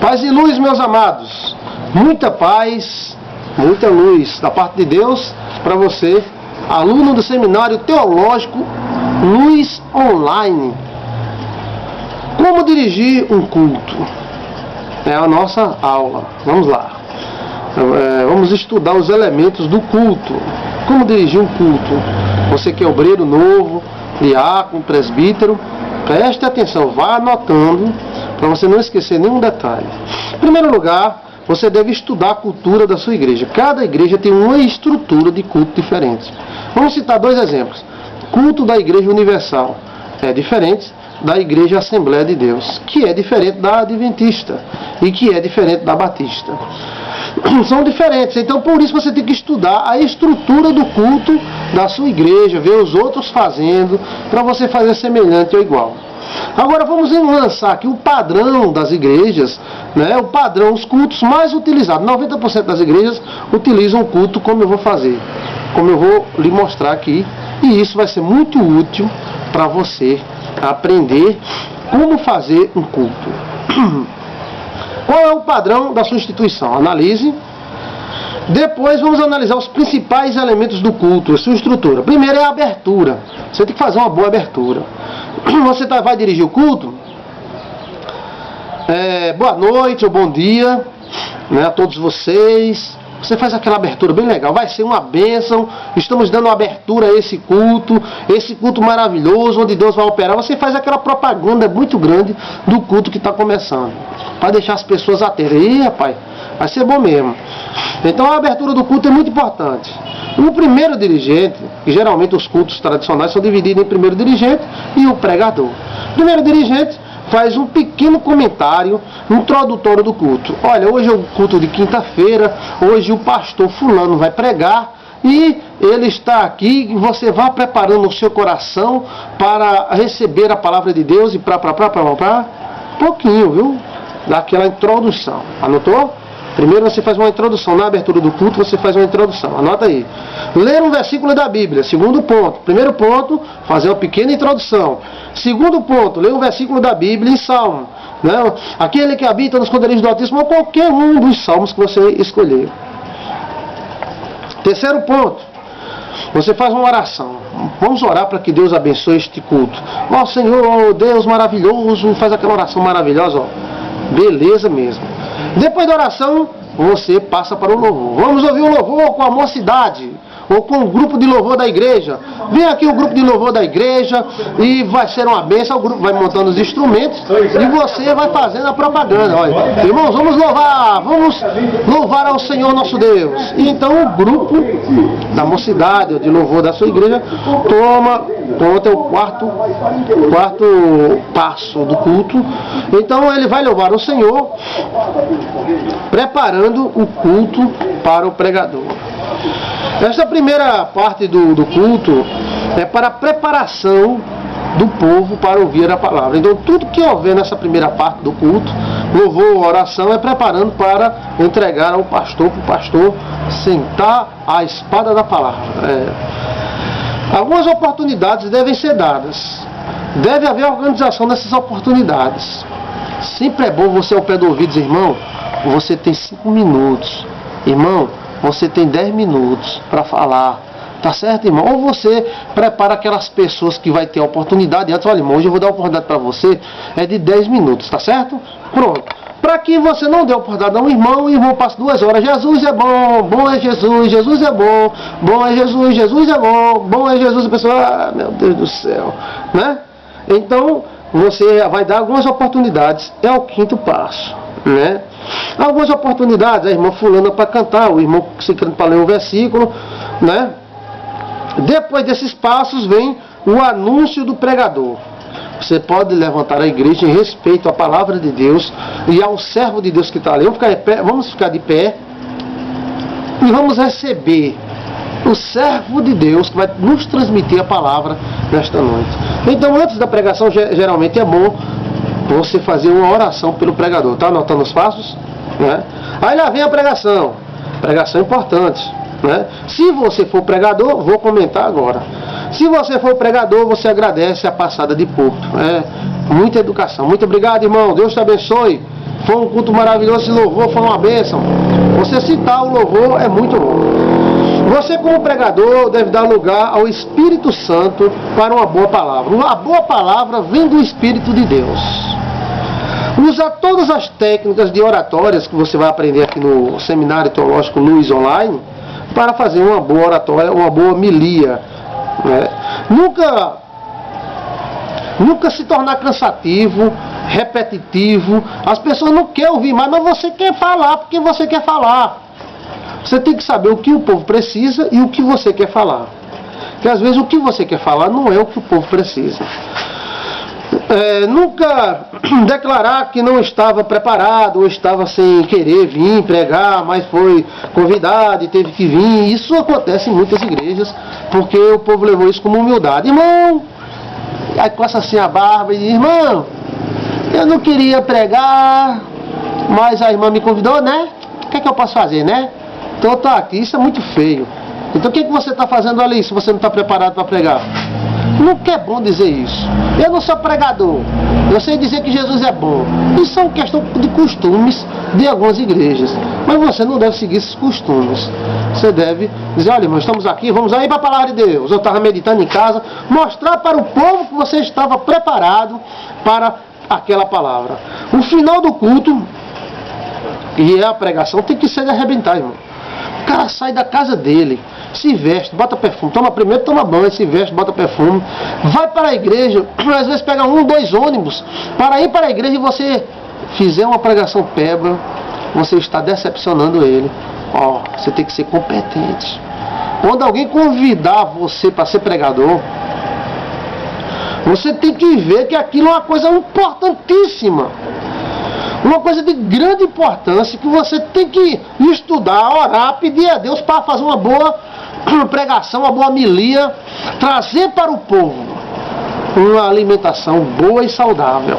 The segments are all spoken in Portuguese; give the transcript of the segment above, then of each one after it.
Paz e luz, meus amados. Muita paz, muita luz da parte de Deus para você, aluno do Seminário Teológico Luz Online. Como dirigir um culto? É a nossa aula. Vamos lá. Vamos estudar os elementos do culto. Como dirigir um culto? Você que é obreiro novo, diácono, presbítero, preste atenção, vá anotando para você não esquecer nenhum detalhe. Em primeiro lugar, você deve estudar a cultura da sua igreja. Cada igreja tem uma estrutura de culto diferente. Vamos citar 2 exemplos. Culto da Igreja Universal é diferente da Igreja Assembleia de Deus, que é diferente da Adventista e que é diferente da Batista. São diferentes, então por isso você tem que estudar a estrutura do culto da sua igreja, ver os outros fazendo, para você fazer semelhante ou igual. Agora vamos lançar aqui o padrão das igrejas, né? O padrão, os cultos mais utilizados. 90% das igrejas utilizam o culto como eu vou fazer, como eu vou lhe mostrar aqui, e isso vai ser muito útil para você aprender como fazer um culto. Qual é o padrão da sua instituição? Analise. Depois vamos analisar os principais elementos do culto, a sua estrutura. Primeiro é a abertura. Você tem que fazer uma boa abertura. Você vai dirigir o culto? Boa noite ou bom dia, né, a todos vocês. Você faz aquela abertura bem legal, vai ser uma bênção. Estamos dando uma abertura a esse culto maravilhoso, onde Deus vai operar. Você faz aquela propaganda muito grande do culto que está começando, para deixar as pessoas atentas. Ih, rapaz, vai ser bom mesmo. Então a abertura do culto é muito importante. O primeiro dirigente, e geralmente os cultos tradicionais são divididos em primeiro dirigente e o pregador. O primeiro dirigente faz um pequeno comentário introdutório do culto. Olha, hoje é o culto de quinta-feira, hoje o pastor fulano vai pregar e ele está aqui, e você vai preparando o seu coração para receber a palavra de Deus e pouquinho, viu? Daquela introdução. Anotou? Primeiro você faz uma introdução. Na abertura do culto você faz uma introdução. Anota aí. Ler um versículo da Bíblia. Segundo ponto. Primeiro ponto, fazer uma pequena introdução. Segundo ponto, ler um versículo da Bíblia em Salmo. Né? Aquele que habita nos esconderijos do Altíssimo, ou qualquer um dos salmos que você escolher. Terceiro ponto, você faz uma oração. Vamos orar para que Deus abençoe este culto. Ó Senhor, ó Deus maravilhoso, faz aquela oração maravilhosa. Ó. Beleza mesmo. Depois da oração, você passa para o louvor. Vamos ouvir o louvor com a mocidade, ou com o grupo de louvor da igreja. Vem aqui o grupo de louvor da igreja e vai ser uma bênção. O grupo vai montando os instrumentos e você vai fazendo a propaganda. Olha, irmãos, vamos louvar ao Senhor nosso Deus. E então o grupo da mocidade, ou de louvor da sua igreja, toma conta, é o quarto passo do culto. Então ele vai louvar o Senhor, preparando o culto para o pregador. Esta primeira parte do culto é para a preparação do povo para ouvir a palavra. Então tudo que houver nessa primeira parte do culto, louvor, oração, é preparando para entregar ao pastor, para o pastor sentar a espada da palavra. Algumas oportunidades devem ser dadas. Deve haver organização dessas oportunidades. Sempre é bom você ao pé do ouvido dizer, irmão, você tem 5 minutos. Irmão, você tem 10 minutos para falar. Tá certo, irmão? Ou você prepara aquelas pessoas que vai ter a oportunidade antes. Olha, irmão, hoje eu vou dar a oportunidade para você. É de 10 minutos, tá certo? Pronto. Para que você não dê a oportunidade a um irmão, o irmão passa 2 horas. Jesus é bom, bom é Jesus, Jesus é bom, bom é Jesus, Jesus é bom, bom é Jesus. A pessoa, meu Deus do céu, né? Então, você vai dar algumas oportunidades. É o 5º passo, né? Algumas oportunidades, a irmã fulana para cantar, o irmão ciclano para ler um versículo, né? Depois desses passos vem o anúncio do pregador. Você pode levantar a igreja em respeito à palavra de Deus e ao servo de Deus que está ali. Vamos ficar de pé e vamos receber o servo de Deus que vai nos transmitir a palavra nesta noite. Então, antes da pregação, geralmente é bom você fazer uma oração pelo pregador. Está anotando os passos? Né? Aí lá vem a pregação. Pregação importante. Né? Se você for pregador, vou comentar agora. Se você for pregador, você agradece a passada de púlpito. Muita educação. Muito obrigado, irmão. Deus te abençoe. foi um culto maravilhoso, esse louvor foi uma bênção. Você citar o louvor é muito bom. Você, como pregador, deve dar lugar ao Espírito Santo para uma boa palavra. Uma boa palavra vem do Espírito de Deus. Usa todas as técnicas de oratórias que você vai aprender aqui no Seminário Teológico Luz Online para fazer uma boa oratória, uma boa homilia, né? Nunca se tornar cansativo, repetitivo. As pessoas não querem ouvir mais, mas você quer falar porque você quer falar. Você tem que saber o que o povo precisa e o que você quer falar. Porque às vezes o que você quer falar não é o que o povo precisa. Nunca declarar que não estava preparado ou estava sem querer vir pregar, mas foi convidado e teve que vir. Isso acontece em muitas igrejas, porque o povo levou isso como humildade. Irmão, aí coça assim a barba e diz: irmão, eu não queria pregar, mas a irmã me convidou, né? O que é que eu posso fazer, né? Então eu tô aqui. Isso é muito feio. Então o que é que você está fazendo ali se você não está preparado para pregar? Nunca é bom dizer isso. Eu não sou pregador, eu sei dizer que Jesus é bom. Isso é uma questão de costumes de algumas igrejas. Mas você não deve seguir esses costumes. Você deve dizer: olha, irmão, estamos aqui, vamos aí para a palavra de Deus. Eu estava meditando em casa, mostrar para o povo que você estava preparado para aquela palavra. O final do culto e a pregação tem que ser de arrebentar, irmão. O cara sai da casa dele, se veste, bota perfume, toma banho, se veste, bota perfume, vai para a igreja, às vezes pega 1, 2 ônibus para ir para a igreja, e você fizer uma pregação peba, você está decepcionando ele. Você tem que ser competente. Quando alguém convidar você para ser pregador, você tem que ver que aquilo é uma coisa importantíssima. Uma coisa de grande importância, que você tem que estudar, orar, pedir a Deus para fazer uma boa pregação, uma boa homilia, trazer para o povo uma alimentação boa e saudável.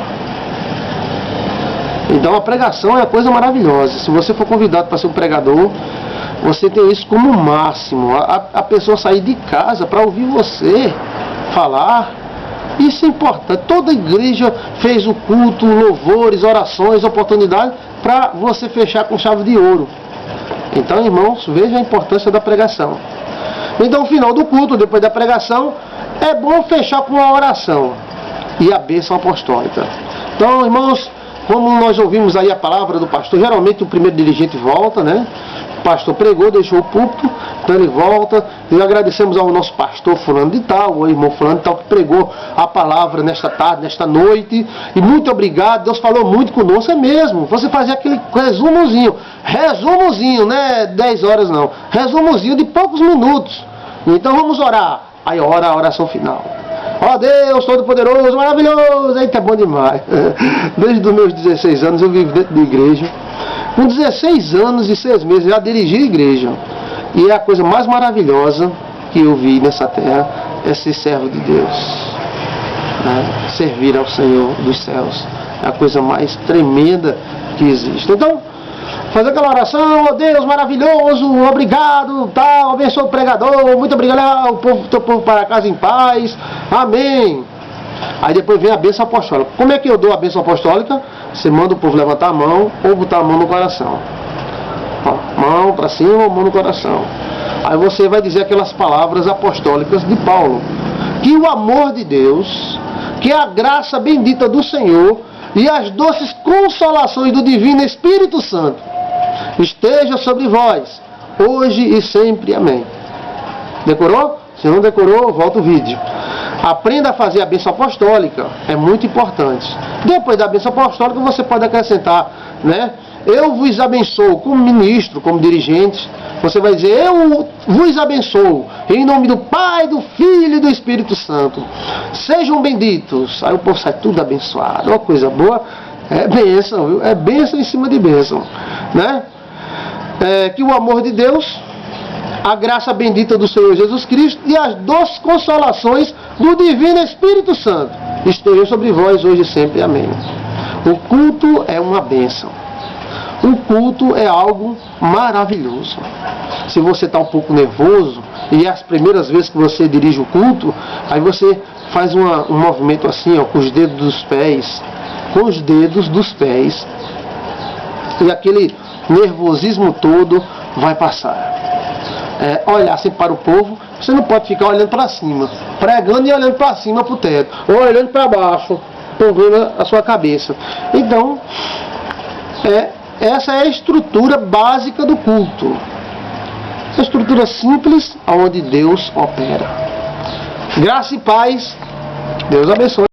Então a pregação é uma coisa maravilhosa. Se você for convidado para ser um pregador, você tem isso como máximo. A pessoa sair de casa para ouvir você falar. Isso é importante. Toda igreja fez o culto, louvores, orações, oportunidades para você fechar com chave de ouro. Então, irmãos, veja a importância da pregação. Então, no final do culto, depois da pregação, é bom fechar com uma oração e a bênção apostólica. Então, irmãos, como nós ouvimos aí a palavra do pastor, geralmente o primeiro dirigente volta, né? O pastor pregou, deixou o púlpito, então ele volta. E agradecemos ao nosso pastor fulano de tal, o irmão fulano de tal, que pregou a palavra nesta tarde, nesta noite. E muito obrigado, Deus falou muito conosco, é mesmo. Você fazia aquele resumozinho, né? 10 horas não, resumozinho de poucos minutos. Então vamos orar. Aí ora a oração final. Ó Deus Todo-Poderoso, maravilhoso, eita, é bom demais. Desde os meus 16 anos eu vivo dentro de igreja. Com 16 anos e 6 meses já dirigi a igreja. E é a coisa mais maravilhosa que eu vi nessa terra, é ser servo de Deus, né? Servir ao Senhor dos céus. É a coisa mais tremenda que existe. Então, fazer aquela oração: ó Deus maravilhoso, obrigado, tal, abençoa o pregador, muito obrigado, o teu povo para casa em paz, amém. Aí depois vem a bênção apostólica. Como é que eu dou a bênção apostólica? Você manda o povo levantar a mão ou botar a mão no coração. Mão para cima, mão no coração. Aí você vai dizer aquelas palavras apostólicas de Paulo: que o amor de Deus, que a graça bendita do Senhor e as doces consolações do Divino Espírito Santo esteja sobre vós, hoje e sempre. Amém. Decorou? Se não decorou, volta o vídeo. Aprenda a fazer a bênção apostólica, é muito importante. Depois da bênção apostólica você pode acrescentar, né? Eu vos abençoo como ministro, como dirigente. Você vai dizer: eu vos abençoo em nome do Pai, do Filho e do Espírito Santo. Sejam benditos. Aí o povo sai tudo abençoado. Uma coisa boa, é bênção, viu? É bênção em cima de bênção, né? Que o amor de Deus, a graça bendita do Senhor Jesus Cristo e as doces consolações do Divino Espírito Santo estejam sobre vós hoje e sempre. Amém. O culto é uma bênção. O culto é algo maravilhoso. Se você está um pouco nervoso e é as primeiras vezes que você dirige o culto, aí você faz um movimento assim, ó, com os dedos dos pés, e aquele nervosismo todo vai passar. Olhar sempre para o povo, você não pode ficar olhando para cima, pregando e olhando para cima para o teto, ou olhando para baixo, cobrindo a sua cabeça. Então, essa é a estrutura básica do culto. A estrutura simples onde Deus opera. Graça e paz. Deus abençoe.